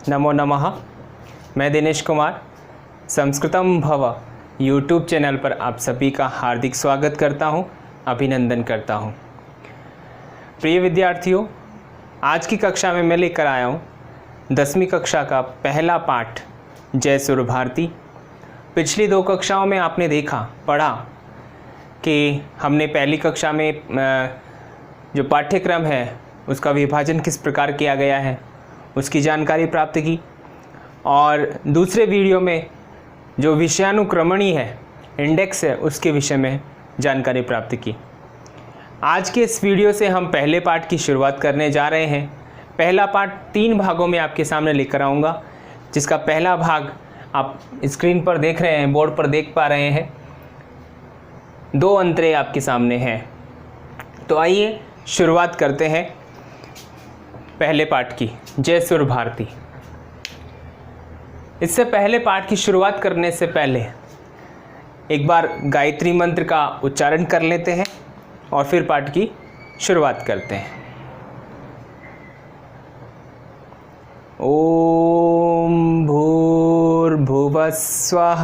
नमो नमः। मैं दिनेश कुमार संस्कृतम भव यूट्यूब चैनल पर आप सभी का हार्दिक स्वागत करता हूं, अभिनंदन करता हूं। प्रिय विद्यार्थियों, आज की कक्षा में मैं लेकर आया हूं 10वीं कक्षा का पहला पाठ जय सुर भारती। पिछली 2 कक्षाओं में आपने पढ़ा कि हमने पहली कक्षा में जो पाठ्यक्रम है उसका विभाजन किस प्रकार किया गया है उसकी जानकारी प्राप्त की, और दूसरे वीडियो में जो विषयानुक्रमणी है, इंडेक्स है, उसके विषय में जानकारी प्राप्त की। आज के इस वीडियो से हम पहले पाठ की शुरुआत करने जा रहे हैं। पहला पाठ 3 भागों में आपके सामने लेकर आऊँगा, जिसका पहला भाग आप स्क्रीन पर देख रहे हैं, बोर्ड पर देख पा रहे हैं। 2 अंतरे आपके सामने हैं। तो आइए शुरुआत करते हैं पहले पाठ की, जय सुर भारती। इससे पहले पाठ की शुरुआत करने से पहले एक बार गायत्री मंत्र का उच्चारण कर लेते हैं और फिर पाठ की शुरुआत करते हैं। ओम भूर्भुवः स्वः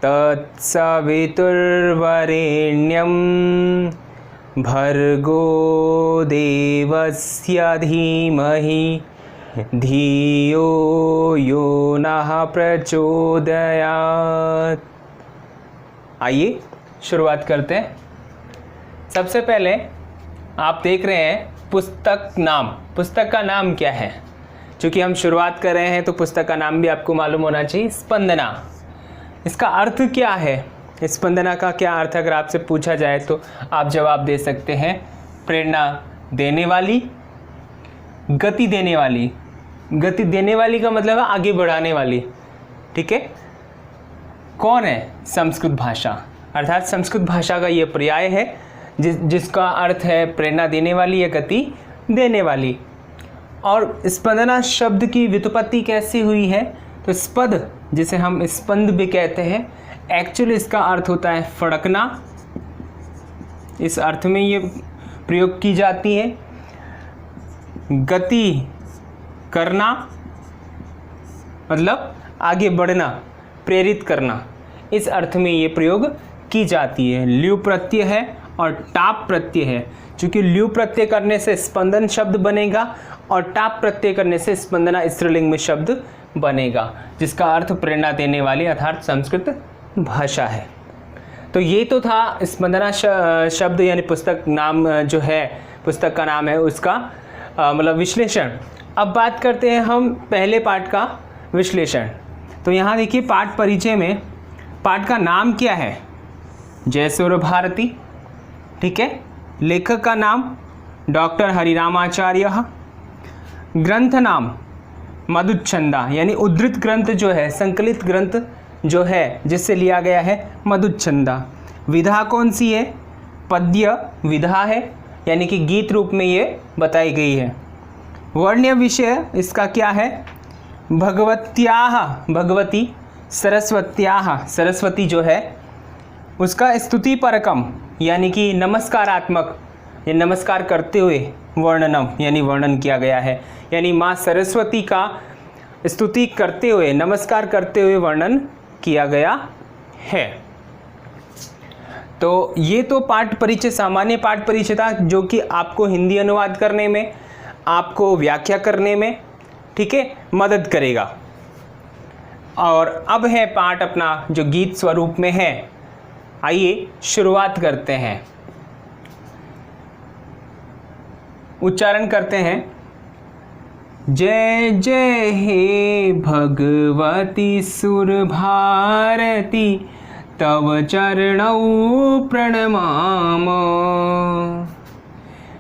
तत्सवितुर्वरेण्यं भर्गो देवस्य धीमहि धियो यो नः प्रचोदयात्। आइए शुरुआत करते हैं। सबसे पहले आप देख रहे हैं पुस्तक नाम। पुस्तक का नाम क्या है? चूँकि हम शुरुआत कर रहे हैं तो पुस्तक का नाम भी आपको मालूम होना चाहिए, स्पंदना। इसका अर्थ क्या है? स्पंदना का क्या अर्थ अगर आपसे पूछा जाए तो आप जवाब दे सकते हैं प्रेरणा देने वाली, गति देने वाली। गति देने वाली का मतलब है आगे बढ़ाने वाली। ठीक है। कौन है? संस्कृत भाषा, अर्थात संस्कृत भाषा का ये पर्याय है जिसका अर्थ है प्रेरणा देने वाली या गति देने वाली। और स्पंदना शब्द की व्युत्पत्ति कैसी हुई है? तो स्पद, जिसे हम स्पंद भी कहते हैं, एक्चुअली इसका अर्थ होता है फड़कना। इस अर्थ में ये प्रयोग की जाती है। गति करना मतलब आगे बढ़ना, प्रेरित करना, इस अर्थ में ये प्रयोग की जाती है। ल्यू प्रत्यय है और टाप प्रत्यय है। चूँकि ल्यू प्रत्यय करने से स्पंदन शब्द बनेगा और टाप प्रत्यय करने से स्पंदना स्त्रीलिंग में शब्द बनेगा, जिसका अर्थ प्रेरणा देने वाली अर्थात संस्कृत भाषा है। तो ये तो था स्पंदना शब्द यानी पुस्तक नाम जो है, पुस्तक का नाम है, उसका मतलब विश्लेषण। अब बात करते हैं हम पहले पाठ का विश्लेषण। तो यहाँ देखिए पाठ परिचय में पाठ का नाम क्या है? जय सुर भारती। ठीक है। लेखक का नाम डॉक्टर हरिरामाचार्य। ग्रंथ नाम मधुच्छंदा, यानी उद्धृत ग्रंथ जो है, संकलित ग्रंथ जो है जिससे लिया गया है, मधुच्छंदा। विधा कौन सी है? पद्य विधा है, यानी कि गीत रूप में ये बताई गई है। वर्ण्य विषय इसका क्या है? भगवत्याः, भगवती, सरस्वत्याः, सरस्वती जो है उसका स्तुति परकम, यानी कि नमस्कारात्मक, ये नमस्कार करते हुए वर्णनम, यानी वर्णन किया गया है, यानी माँ सरस्वती का स्तुति करते हुए, नमस्कार करते हुए वर्णन किया गया है। तो ये तो पाठ परिचय, सामान्य पाठ परिचय था, जो कि आपको हिंदी अनुवाद करने में, आपको व्याख्या करने में, ठीक है, मदद करेगा। और अब है पाठ अपना जो गीत स्वरूप में है। आइए शुरुआत करते हैं। उच्चारण करते हैं। जय जय हे भगवती सुर भारती, तव चरणौ प्रणमाम।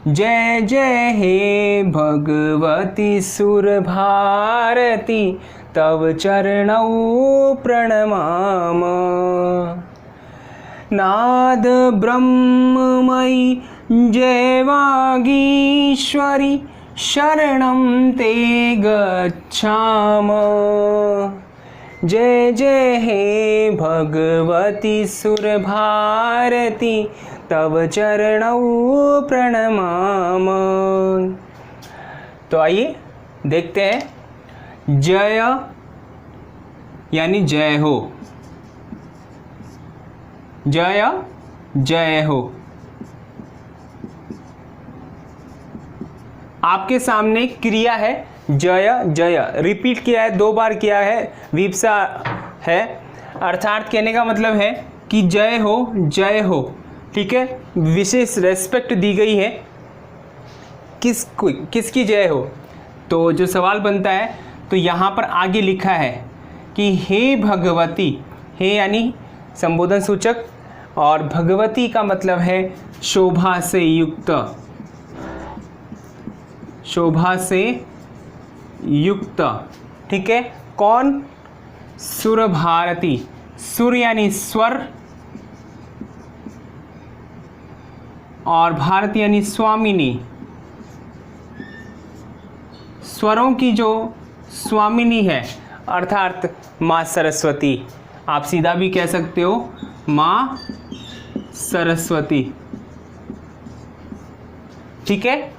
जय जय हे भगवती सुर भारती, तव चरणौ प्रणमाम। नाद ब्रह्ममयी जय वागीश्वरी, शरणं ते गच्छाम। जय जय हे भगवती सुर भारती, तव चरणौ प्रणमाम। तो आइए देखते हैं जय यानी जय हो, जय जय हो। आपके सामने क्रिया है जय जय, रिपीट किया है, 2 बार किया है, विप्सा है, अर्थात कहने का मतलब है कि जय हो जय हो। ठीक है, विशेष रेस्पेक्ट दी गई है किसकी जय हो। तो जो सवाल बनता है तो यहाँ पर आगे लिखा है कि हे भगवती, हे यानी संबोधन सूचक और भगवती का मतलब है शोभा से युक्त, शोभा से युक्त। ठीक है, कौन? सुर भारती, सुर यानी स्वर और भारती यानी स्वामिनी, स्वरों की जो स्वामिनी है अर्थात माँ सरस्वती। आप सीधा भी कह सकते हो माँ सरस्वती। ठीक है,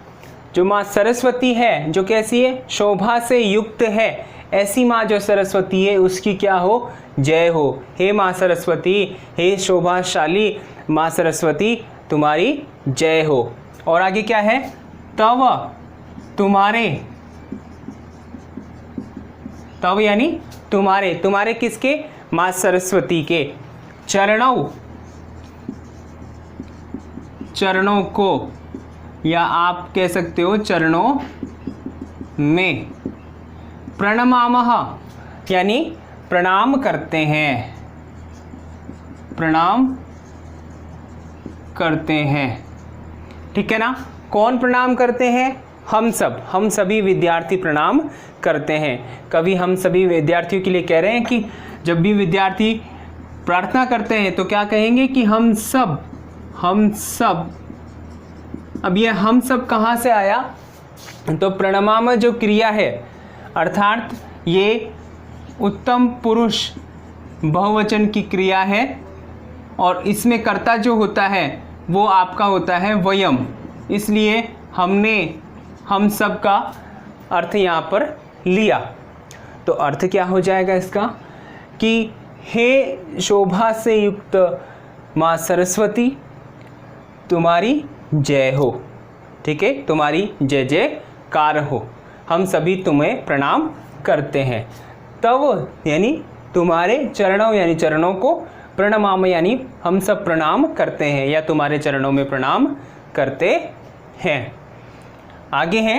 जो माँ सरस्वती है, जो कैसी है? शोभा से युक्त है। ऐसी माँ जो सरस्वती है उसकी क्या हो? जय हो। हे माँ सरस्वती, हे शोभाशाली माँ सरस्वती, तुम्हारी जय हो। और आगे क्या है? तव, तुम्हारे, तव यानी तुम्हारे, तुम्हारे किसके? माँ सरस्वती के। चरणों, चरणों को, या आप कह सकते हो चरणों में। प्रणमामः यानी प्रणाम करते हैं, प्रणाम करते हैं। ठीक है ना, कौन प्रणाम करते हैं? हम सब, हम सभी विद्यार्थी प्रणाम करते हैं। कभी हम सभी विद्यार्थियों के लिए कह रहे हैं कि जब भी विद्यार्थी प्रार्थना करते हैं तो क्या कहेंगे कि हम सब, हम सब। अब ये हम सब कहाँ से आया? तो प्रणमाम जो क्रिया है अर्थात ये उत्तम पुरुष बहुवचन की क्रिया है और इसमें कर्ता जो होता है वो आपका होता है वयम, इसलिए हमने हम सब का अर्थ यहाँ पर लिया। तो अर्थ क्या हो जाएगा इसका कि हे शोभा से युक्त माँ सरस्वती, तुम्हारी जय हो। ठीक है, तुम्हारी जय जयकार हो, हम सभी तुम्हें प्रणाम करते हैं। तव यानी तुम्हारे, चरणों यानी चरणों को, प्रणमाम यानी हम सब प्रणाम करते हैं या तुम्हारे चरणों में प्रणाम करते हैं। आगे है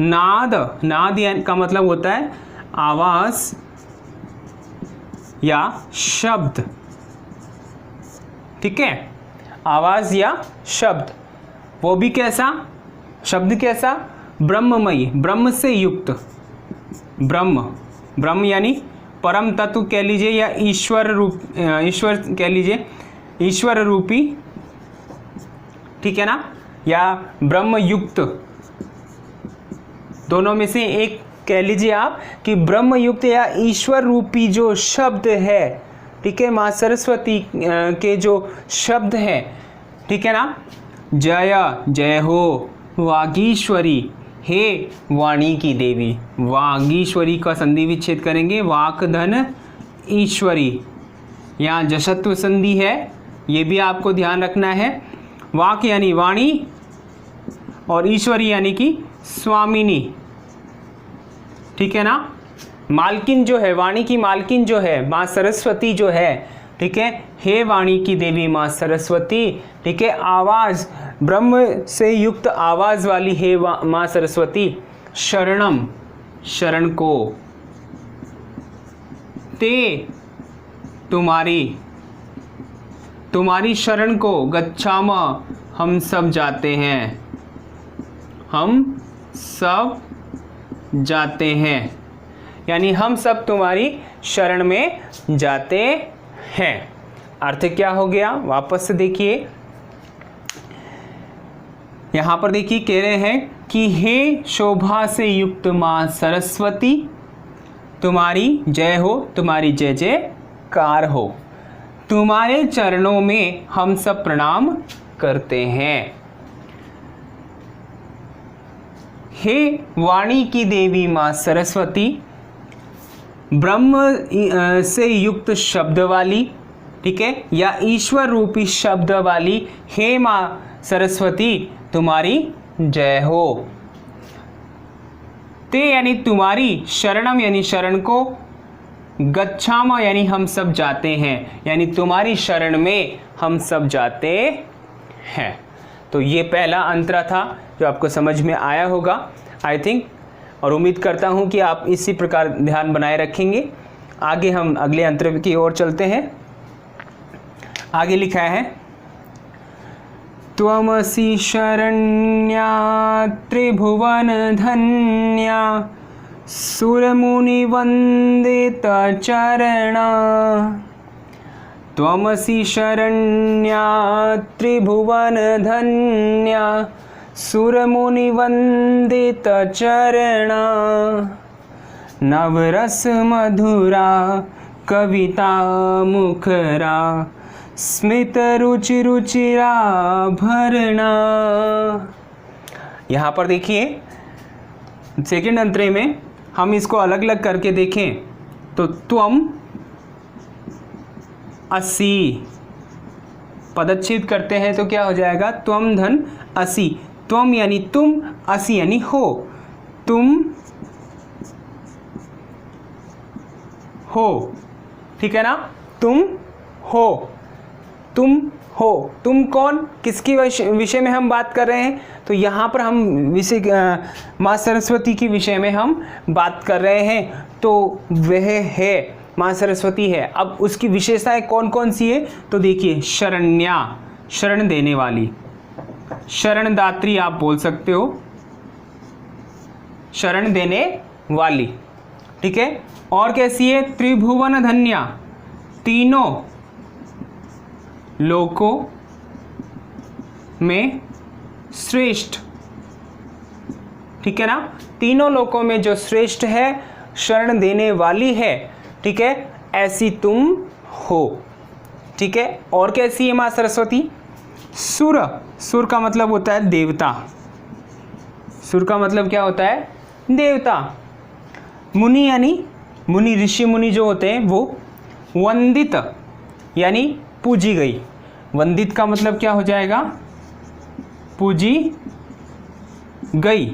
नाद, नाद का मतलब होता है आवाज या शब्द। ठीक है, आवाज या शब्द, वो भी कैसा? शब्द कैसा? ब्रह्ममयी, ब्रह्म से युक्त। ब्रह्म, ब्रह्म यानी परम तत्व कह लीजिए या ईश्वर रूप, ईश्वर कह लीजिए, ईश्वर रूपी। ठीक है ना, या ब्रह्म युक्त, दोनों में से एक कह लीजिए आप कि ब्रह्म युक्त या ईश्वर रूपी जो शब्द है। ठीक है, माँ सरस्वती के जो शब्द हैं, ठीक है ना, जय जय हो वागीश्वरी, हे वाणी की देवी। वागीश्वरी का संधि विच्छेद करेंगे, वाक धन ईश्वरी, यहाँ जशत्व संधि है, ये भी आपको ध्यान रखना है। वाक यानी वाणी और ईश्वरी यानी कि स्वामिनी। ठीक है ना, मालकिन जो है, वाणी की मालकिन जो है माँ सरस्वती जो है। ठीक है, हे वाणी की देवी माँ सरस्वती। ठीक है, आवाज, ब्रह्म से युक्त आवाज वाली हे माँ सरस्वती। शरणम, शरण को, ते तुम्हारी, तुम्हारी शरण को, गच्छाम हम सब जाते हैं, हम सब जाते हैं, यानी हम सब तुम्हारी शरण में जाते हैं। अर्थ क्या हो गया? वापस से देखिए, यहां पर देखिए कह रहे हैं कि हे शोभा से युक्त माँ सरस्वती, तुम्हारी जय हो, तुम्हारी जय जयकार हो, तुम्हारे चरणों में हम सब प्रणाम करते हैं। हे वाणी की देवी माँ सरस्वती, ब्रह्म से युक्त शब्द वाली, ठीक है, या ईश्वर रूपी शब्द वाली हे माँ सरस्वती तुम्हारी जय हो। ते यानी तुम्हारी, शरणम यानी शरण को, गच्छाम यानी हम सब जाते हैं, यानी तुम्हारी शरण में हम सब जाते हैं। तो ये पहला अंतरा था जो आपको समझ में आया होगा आई थिंक, और उम्मीद करता हूँ कि आप इसी प्रकार ध्यान बनाए रखेंगे। आगे हम अगले अंतर की ओर चलते हैं। आगे लिखा है त्वमसि शरण्या त्रिभुवन धन्या सुरमुनि वंदित चरणा। त्वमसि शरण्या त्रिभुवन धन्या सुरमुनि वंदित चरणा। नवरस मधुरा कविता मुखरा स्मित रुचि रुचिरा भरना। यहाँ पर देखिए सेकंड अंतरे में हम इसको अलग अलग करके देखें तो त्वम असि पदच्छेद करते हैं तो क्या हो जाएगा, त्वम धन असि। त्वम यानी तुम, असि यानी हो, तुम हो, ठीक है ना, तुम हो, तुम हो। तुम कौन, किसकी विषय में हम बात कर रहे हैं, तो यहाँ पर हम विषय माँ सरस्वती के विषय में हम बात कर रहे हैं। तो वह है माँ सरस्वती है। अब उसकी विशेषताएं कौन कौन सी है, तो देखिए शरण्या, शरण देने वाली, शरणदात्री आप बोल सकते हो, शरण देने वाली, ठीक है। और कैसी है, त्रिभुवन धन्या, तीनों लोकों में श्रेष्ठ, ठीक है ना, तीनों लोकों में जो श्रेष्ठ है, शरण देने वाली है, ठीक है, ऐसी तुम हो, ठीक है। और कैसी है माँ सरस्वती, सुर, सुर का मतलब होता है देवता, सुर का मतलब क्या होता है, देवता। मुनि यानी मुनि, ऋषि मुनि जो होते हैं वो, वंदित यानी पूजी गई, वंदित का मतलब क्या हो जाएगा, पूजी गई।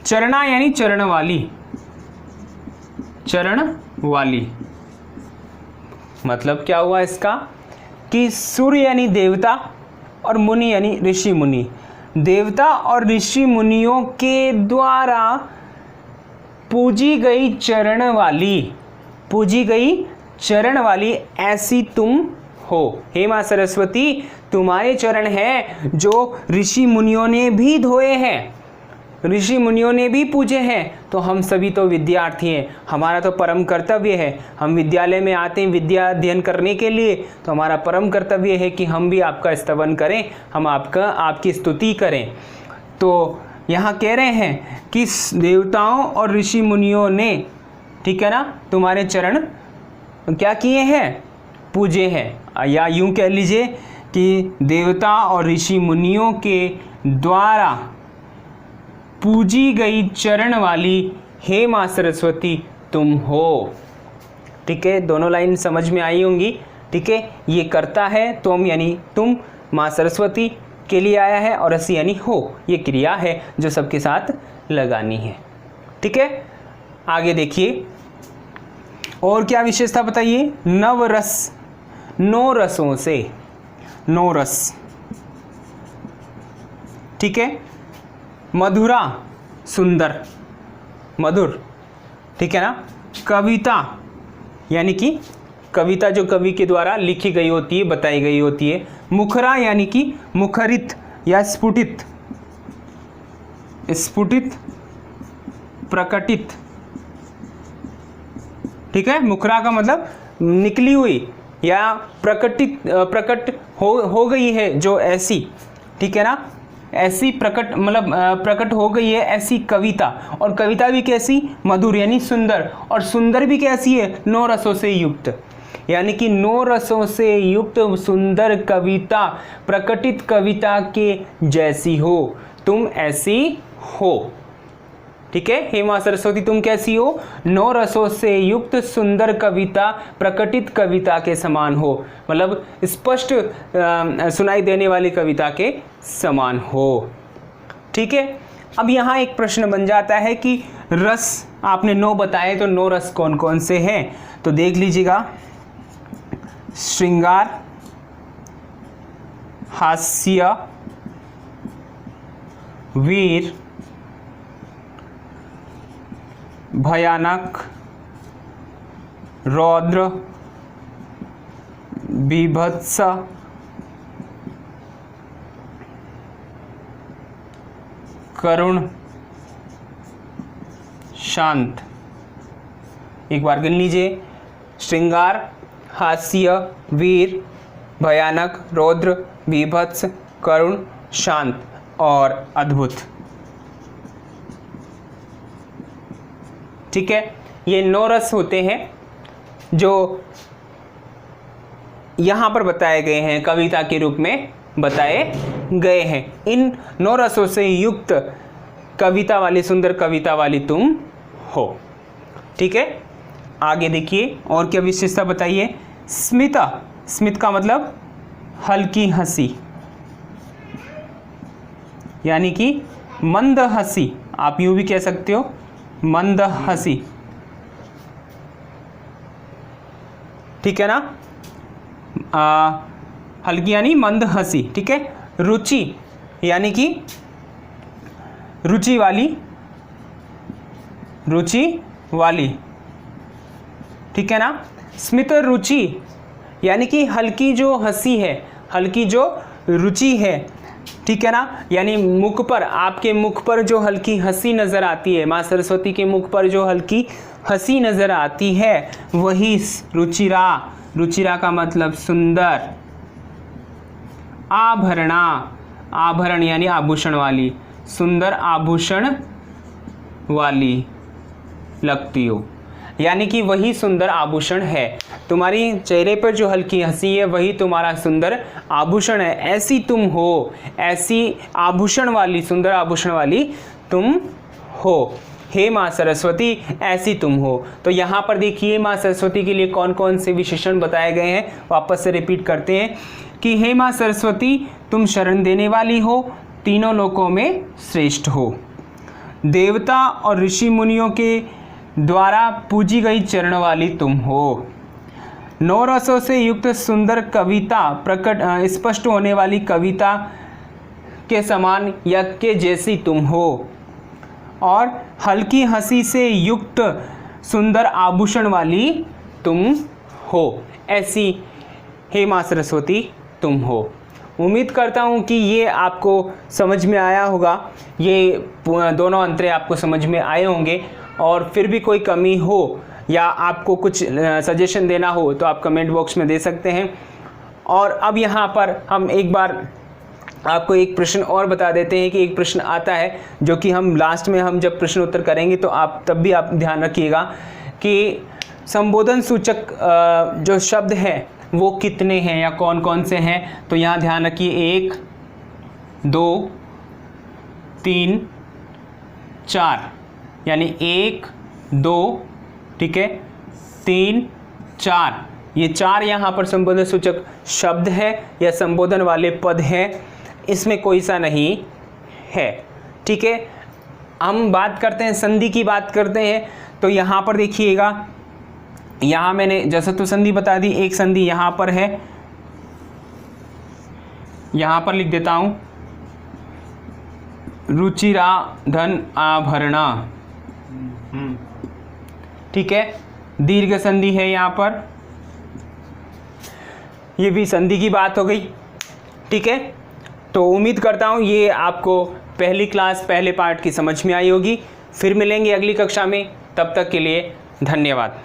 चरणा यानी चरण वाली, चरण वाली, मतलब क्या हुआ इसका कि सूर्य यानी देवता और मुनि यानी ऋषि मुनि, देवता और ऋषि मुनियों के द्वारा पूजी गई चरण वाली, पूजी गई चरण वाली ऐसी तुम हो। हे माँ सरस्वती तुम्हारे चरण हैं जो ऋषि मुनियों ने भी धोए हैं, ऋषि मुनियों ने भी पूजे हैं। तो हम सभी तो विद्यार्थी हैं, हमारा तो परम कर्तव्य है, हम विद्यालय में आते हैं विद्या अध्ययन करने के लिए, तो हमारा परम कर्तव्य है कि हम भी आपका स्तवन करें, हम आपकी स्तुति करें। तो यहाँ कह रहे हैं कि देवताओं और ऋषि मुनियों ने, ठीक है ना, तुम्हारे चरण क्या किए हैं, पूजे हैं, या यूं कह लीजिए कि देवता और ऋषि मुनियों के द्वारा पूजी गई चरण वाली हे माँ सरस्वती तुम हो, ठीक है। दोनों लाइन समझ में आई होंगी, ठीक है। ये करता है तुम यानी तुम, माँ सरस्वती के लिए आया है, और असि यानी हो, ये क्रिया है जो सबके साथ लगानी है, ठीक है। आगे देखिए और क्या विशेषता बताइए, नवरस, 9 रसों से, 9 रस, ठीक है। मधुरा सुंदर, मधुर, ठीक है ना। कविता यानी कि कविता जो कवि के द्वारा लिखी गई होती है, बताई गई होती है। मुखरा यानी कि मुखरित या स्फुटित, स्फुटित, प्रकटित, ठीक है। मुखरा का मतलब निकली हुई या प्रकटित, प्रकट हो गई है जो ऐसी, ठीक है ना, ऐसी प्रकट, मतलब प्रकट हो गई है ऐसी कविता। और कविता भी कैसी, मधुर यानी सुंदर, और सुंदर भी कैसी है, 9 रसों से युक्त, यानी कि 9 रसों से युक्त सुंदर कविता, प्रकटित कविता के जैसी हो, तुम ऐसी हो, ठीक है। हे माँ सरस्वती तुम कैसी हो? 9 रसों से युक्त सुंदर कविता, प्रकटित कविता के समान हो, मतलब स्पष्ट सुनाई देने वाली कविता के समान हो। ठीक है। अब यहाँ एक प्रश्न बन जाता है कि रस आपने 9 बताए, तो 9 रस कौन कौन से हैं? तो देख लीजिएगा, श्रृंगार, हास्य, वीर, भयानक, रौद्र, बीभत्स, करुण, शांत। एक बार गिन लीजिए, श्रृंगार, हास्य, वीर, भयानक, रौद्र, बीभत्स, करुण, शांत और अद्भुत। ठीक है। ये 9 रस होते हैं जो यहाँ पर बताए गए हैं, कविता के रूप में बताए गए हैं। इन 9 रसों से युक्त कविता वाली, सुंदर कविता वाली तुम हो। ठीक है। आगे देखिए और क्या विशेषता बताइए। स्मिता, स्मित का मतलब हल्की हंसी, यानी कि मंद हंसी, आप यूं भी कह सकते हो, मंद हंसी। ठीक है ना, हल्की यानी मंद हंसी। ठीक है। रुचि यानी कि रुचि वाली, रुचि वाली। ठीक है ना। स्मित रुचि यानी कि हल्की जो हंसी है, हल्की जो रुचि है। ठीक है ना, यानी मुख पर, आपके मुख पर जो हल्की हंसी नजर आती है, माँ सरस्वती के मुख पर जो हल्की हंसी नजर आती है, वही रुचिरा। रुचिरा का मतलब सुंदर। आभरणा, आभरण यानी आभूषण वाली, सुंदर आभूषण वाली लगती हो, यानी कि वही सुंदर आभूषण है। तुम्हारी चेहरे पर जो हल्की हंसी है वही तुम्हारा सुंदर आभूषण है। ऐसी तुम हो, ऐसी आभूषण वाली, सुंदर आभूषण वाली तुम हो। हे माँ सरस्वती ऐसी तुम हो। तो यहाँ पर देखिए माँ सरस्वती के लिए कौन कौन से विशेषण बताए गए हैं, वापस से रिपीट करते हैं कि हे माँ सरस्वती तुम शरण देने वाली हो, तीनों लोकों में श्रेष्ठ हो, देवता और ऋषि मुनियों के द्वारा पूजी गई चरण वाली तुम हो, 9 रसों से युक्त सुंदर कविता, प्रकट स्पष्ट होने वाली कविता के समान या के जैसी तुम हो, और हल्की हंसी से युक्त सुंदर आभूषण वाली तुम हो। ऐसी हे माँ सरस्वती तुम हो। उम्मीद करता हूँ कि ये आपको समझ में आया होगा, ये दोनों अंतरे आपको समझ में आए होंगे। और फिर भी कोई कमी हो या आपको कुछ सजेशन देना हो तो आप कमेंट बॉक्स में दे सकते हैं। और अब यहाँ पर हम एक बार आपको एक प्रश्न और बता देते हैं कि एक प्रश्न आता है जो कि हम लास्ट में हम जब प्रश्न उत्तर करेंगे तो आप तब भी आप ध्यान रखिएगा कि संबोधन सूचक जो शब्द हैं वो कितने हैं या कौन कौन से हैं। तो यहाँ ध्यान रखिए 1 2 3 4, यानी 1 2, ठीक है, 3 4, ये 4 यहाँ पर संबोधन सूचक शब्द है या संबोधन वाले पद हैं, इसमें कोई सा नहीं है। ठीक है। हम बात करते हैं संधि की, बात करते हैं तो यहाँ पर देखिएगा, यहाँ मैंने जसत्व संधि बता दी, एक संधि यहाँ पर है, यहाँ पर लिख देता हूँ रुचिरा धन आभरणा। ठीक है। दीर्घ संधि है यहाँ पर, ये भी संधि की बात हो गई। ठीक है। तो उम्मीद करता हूँ ये आपको पहली क्लास पहले पार्ट की समझ में आई होगी। फिर मिलेंगे अगली कक्षा में, तब तक के लिए धन्यवाद।